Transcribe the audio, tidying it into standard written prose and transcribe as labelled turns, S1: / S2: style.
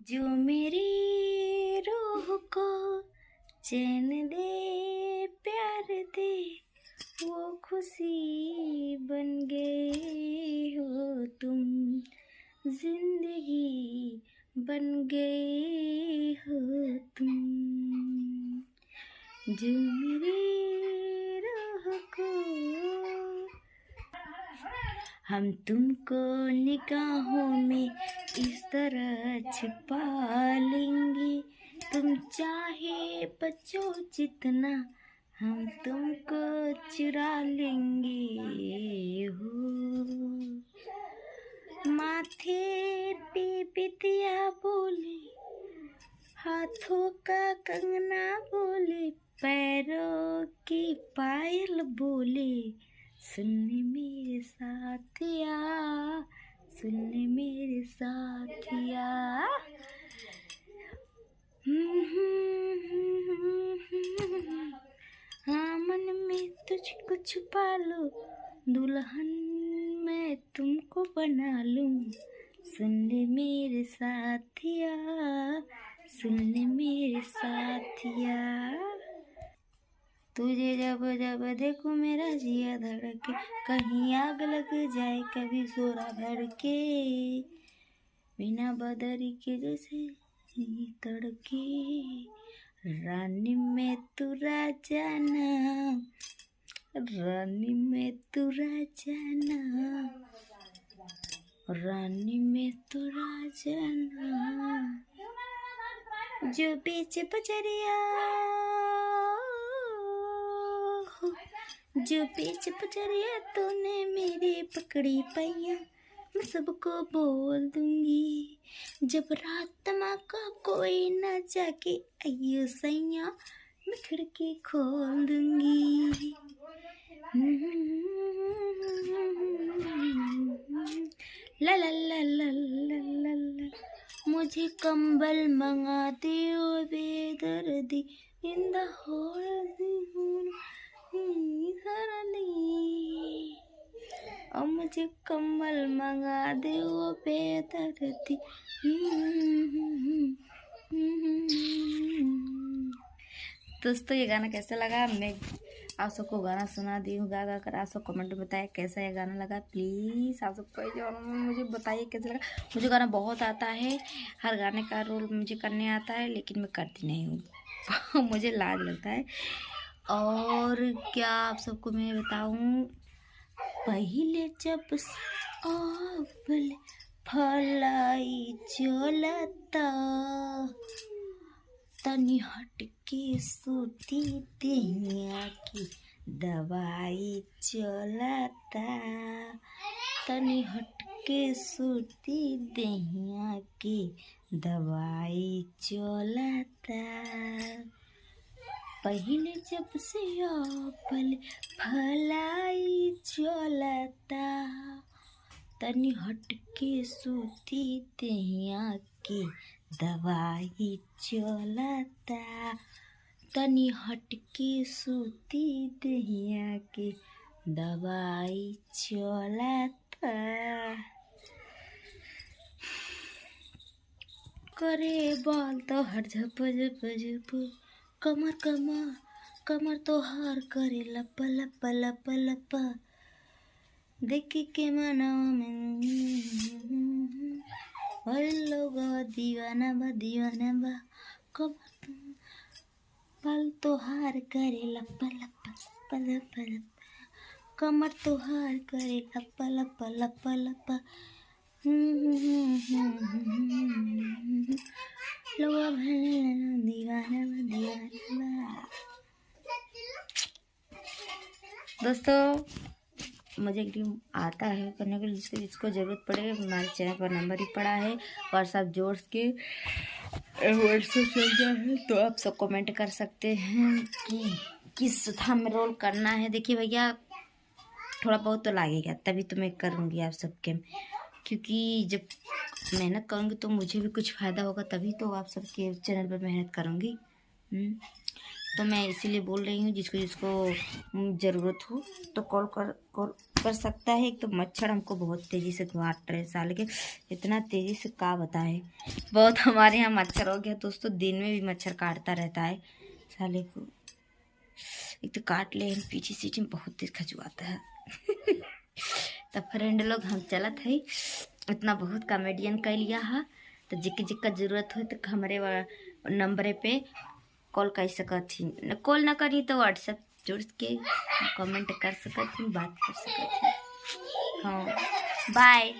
S1: जो मेरी रूह को चैन दे, प्यार दे, वो खुशी बन गए हो तुम, जिंदगी बन गए हो तुम। जो मेरी रूह को, हम तुमको निगाहों में इस तरह छिपा लेंगे, तुम चाहे बचो जितना, हम तुमको चुरा लेंगे हो। माथे पे बिंदिया बोले, हाथों का कंगना बोले, पैरों की पायल बोले, सुन मेरे साथिया, सुन मेरे साथिया। हाँ, मन में तुझको छुपा लो, दुल्हन मैं तुमको बना लूं, सुन मेरे साथिया, सुन मेरे साथिया। तुझे जब जब देखूं मेरा जिया धड़के, कहीं आग लग जाए कभी सोरा भड़के, बिना बदरी के जैसे तड़के, रानी में तू राजाना, रानी में तू राजाना, रानी में तू राजाना। जो बीच बजरिया, जो बीच बजरिया तूने मेरी पकड़ी पैया, मैं सबको बोल दूंगी, जब रात माँ का कोई न जाके अयो सैया, मैं खिड़की खोल दूंगी। ला ला ला ला ला ला ला, मुझे कंबल मंगा दियो बेदर्दी, इन द होल और मुझे कंबल मंगा दे वो बेदर्दी। दोस्तों, ये गाना कैसा लगा? मैं आप सबको गाना सुना दी हूँ गा गा कर। आप सब कमेंट में बताएं कैसा ये गाना लगा। प्लीज़ आप सबको मुझे बताइए कैसा लगा। मुझे गाना बहुत आता है, हर गाने का रोल मुझे करने आता है, लेकिन मैं करती नहीं हूँ मुझे लाज लगता है। और क्या आप सबको मैं बताऊँ, पहले जब आपले फलाई चलता, तनी हटके सूती देहिया की दवाई चलता, तनी हटके सूती देहिया की दवाई चलता। पहले जब से आपले फलाई चलता, तनी हटके सूती देहिया की दवाई चलता, तनी हटके सूती देहिया की दवाई चलता। करे बाल तो हर झप झप झप, कमर कमर कमर तो हार करे लप लप लप लप, देख के मनावा में और लोग दीवाना बा, कमर बाल तो हार करे लप लप लप लप, कमर तो हार करे लप लप लप लप, लोग दीवाना बा। दोस्तों, मुझे एक टीम आता है करने के लिए, जिसको ज़रूरत पड़े हमारे चैनल पर नंबर ही पड़ा है, व्हाट्सएप जोड़ के व्हाट्सएप चलता है, तो आप सब कमेंट कर सकते हैं कि किस था में रोल करना है। देखिए भैया, थोड़ा बहुत तो लगेगा, तभी तो मैं करूँगी आप सबके, क्योंकि जब मेहनत करूँगी तो मुझे भी कुछ फ़ायदा होगा, तभी तो आप सबके चैनल पर मेहनत करूँगी। तो मैं इसीलिए बोल रही हूँ, जिसको ज़रूरत हो तो कॉल कर सकता है। एक तो मच्छर हमको बहुत तेज़ी से काट रहे साले के, इतना तेज़ी से का बताए, बहुत हमारे यहाँ मच्छर हो गया दोस्तों। दिन में भी मच्छर काटता रहता है साले को, एक तो काट ले पीछे सीट में बहुत तेज खजुआता है। तो फ्रेंड लोग हम चलत है, इतना बहुत कॉमेडियन कर लिया है। तो जिक जिक का जरूरत हो तो हमारे नंबर पे कॉल कर सकत ही, कॉल ना करी तो व्हाट्सएप जुड़ के कमेंट कर सकत ही, बात कर सकत ही। हाँ बाय।